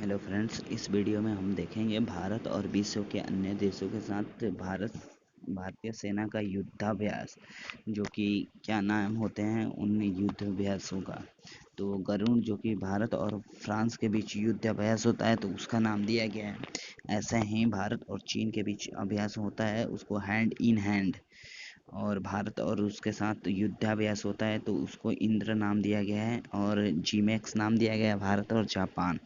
Hello friends, इस video में हम देखेंगे भारत और विश्व के अन्य देशों के साथ भारतीय सेना का युद्धाभ्यास, जो कि क्या नाम होते हैं उन युद्धाभ्यासों का। तो गरुड़ जो कि भारत और फ्रांस के बीच युद्धाभ्यास होता है तो उसका नाम दिया गया है। ऐसे ही भारत और चीन के बीच अभ्यास होता है, उसको हैंड इन हैंड। और भारत और उसके साथ युद्धाभ्यास होता है तो उसको इंद्र नाम दिया गया है, और जीमैक्स नाम दिया गया है भारत और जापान।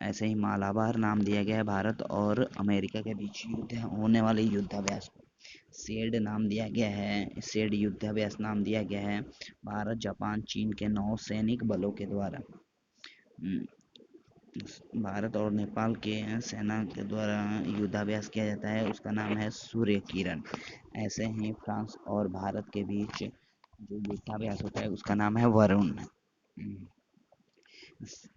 ऐसे ही मालाबार नाम दिया गया है भारत और अमेरिका के बीच युद्ध होने वाले युद्धाभ्यास को। सेड नाम दिया गया है, सेड युद्धाभ्यास नाम दिया गया है भारत जापान चीन के नौसैनिक बलों के द्वारा। भारत और नेपाल के सेना के द्वारा युद्धाभ्यास किया जाता है, उसका नाम है सूर्य किरण। ऐसे ही फ्रांस और भारत के बीच जो युद्धाभ्यास होता है उसका नाम है वरुण।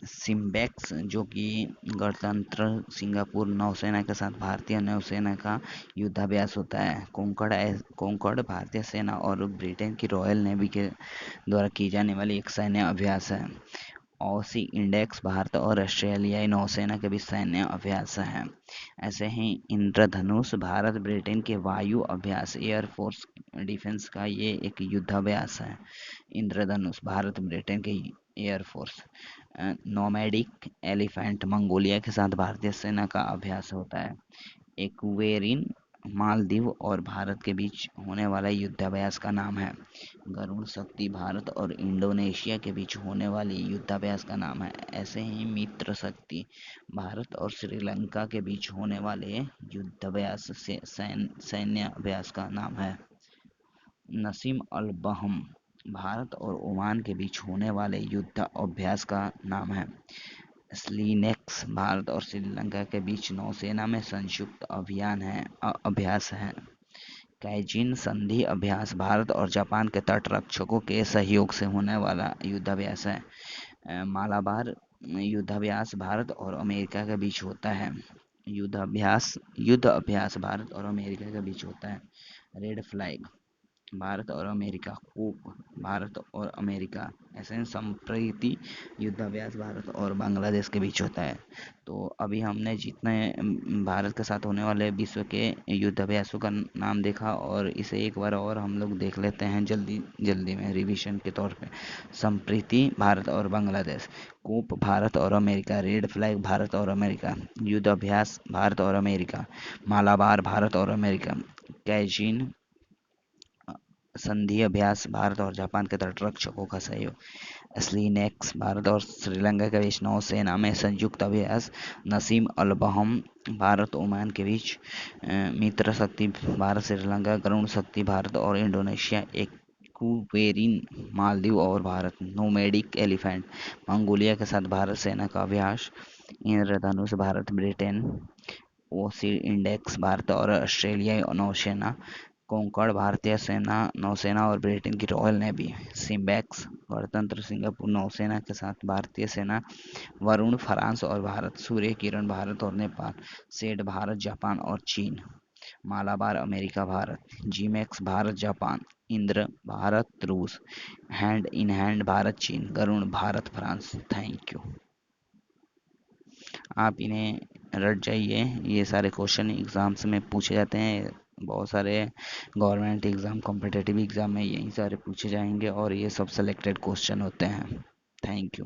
सिम्बेक्स जो कि गणतंत्र सिंगापुर नौसेना के साथ भारतीय नौसेना का युद्धाभ्यास होता है। कोंकण भारतीय सेना और ब्रिटेन की रॉयल नेवी के द्वारा की जाने वाली एक सैन्य अभ्यास है। ऑसी इंडेक्स भारत और ऑस्ट्रेलियाई नौसेना के बीच सैन्य अभ्यास है। ऐसे ही इंद्रधनुष भारत ब्रिटेन के वायु अभ्यास एयरफोर्स डिफेंस का ये एक युद्धाभ्यास है। इंद्रधनुष भारत ब्रिटेन के एयरफोर्स। नोमैडिक एलिफेंट मंगोलिया के साथ भारतीय सेना का अभ्यास होता है। एक्वेरिन मालदीव और भारत के बीच होने वाला युद्धाभ्यास का नाम है। गरुड़ शक्ति भारत और इंडोनेशिया के बीच होने वाली युद्धाभ्यास का नाम है। ऐसे ही मित्र शक्ति भारत और श्रीलंका के बीच होने वाले युद्धाभ्यास से सैन्य अभ्यास का नाम है। नसीम अल बहम भारत और ओमान के बीच होने वाले युद्ध अभ्यास का नाम है। स्लीनेक्स भारत और श्रीलंका के बीच नौसेना में संयुक्त अभ्यास है। कैजिन संधि अभ्यास भारत और जापान के तटरक्षकों के सहयोग से होने वाला युद्धाभ्यास है। मालाबार युद्धाभ्यास भारत और अमेरिका के बीच होता है। युद्ध अभ्यास भारत और अमेरिका के बीच होता है। रेड फ्लैग भारत और अमेरिका। कूप भारत और अमेरिका। ऐसे संप्रीति युद्धाभ्यास भारत और बांग्लादेश के बीच होता है। तो अभी हमने जितने भारत के साथ होने वाले विश्व के युद्धाभ्यासों का नाम देखा, और इसे एक बार और हम लोग देख लेते हैं जल्दी में रिवीजन के तौर पे। संप्रीति भारत और बांग्लादेश। कूप भारत और अमेरिका। रेड फ्लैग भारत और अमेरिका। युद्धाभ्यास भारत और अमेरिका। मालाबार भारत और अमेरिका। कैजिन संधि अभ्यास भारत और जापान के तटरक्षकों का सहयोग। स्लीनेक्स भारत और श्रीलंका के बीच नौसेना में संयुक्त अभ्यास। नसीम अल बहम भारत ओमान के बीच। मित्र शक्ति भारत श्रीलंका। गरुड़ शक्ति भारत और इंडोनेशिया। एक्वेरिन मालदीव और भारत। नोमैडिक एलिफेंट मंगोलिया के साथ भारत सेना का अभ्यास। इंद्रधनुष भारत ब्रिटेन। ओसी इंडेक्स भारत और ऑस्ट्रेलियाई नौसेना। कोंकण भारतीय नौसेना और ब्रिटेन की रॉयल नेवी। सिम्बेक्स गणतंत्र सिंगापुर नौसेना के साथ भारतीय सेना। वरुण फ्रांस और भारत। सूर्य किरण भारत और नेपाल। सेड भारत जापान और चीन। Malabar America Bharat. JIMEX Bharat Japan. Indra Bharat रूस। हैंड इन हैंड भारत चीन। Garuda Bharat France. Thank you. आप इन्हें रट जाइए, ये सारे क्वेश्चन एग्जाम्स में पूछे जाते हैं। बहुत सारे गवर्नमेंट एग्ज़ाम, कॉम्पिटिटिव एग्ज़ाम में यही सारे पूछे जाएंगे, और ये सब सिलेक्टेड क्वेश्चन होते हैं। Thank you.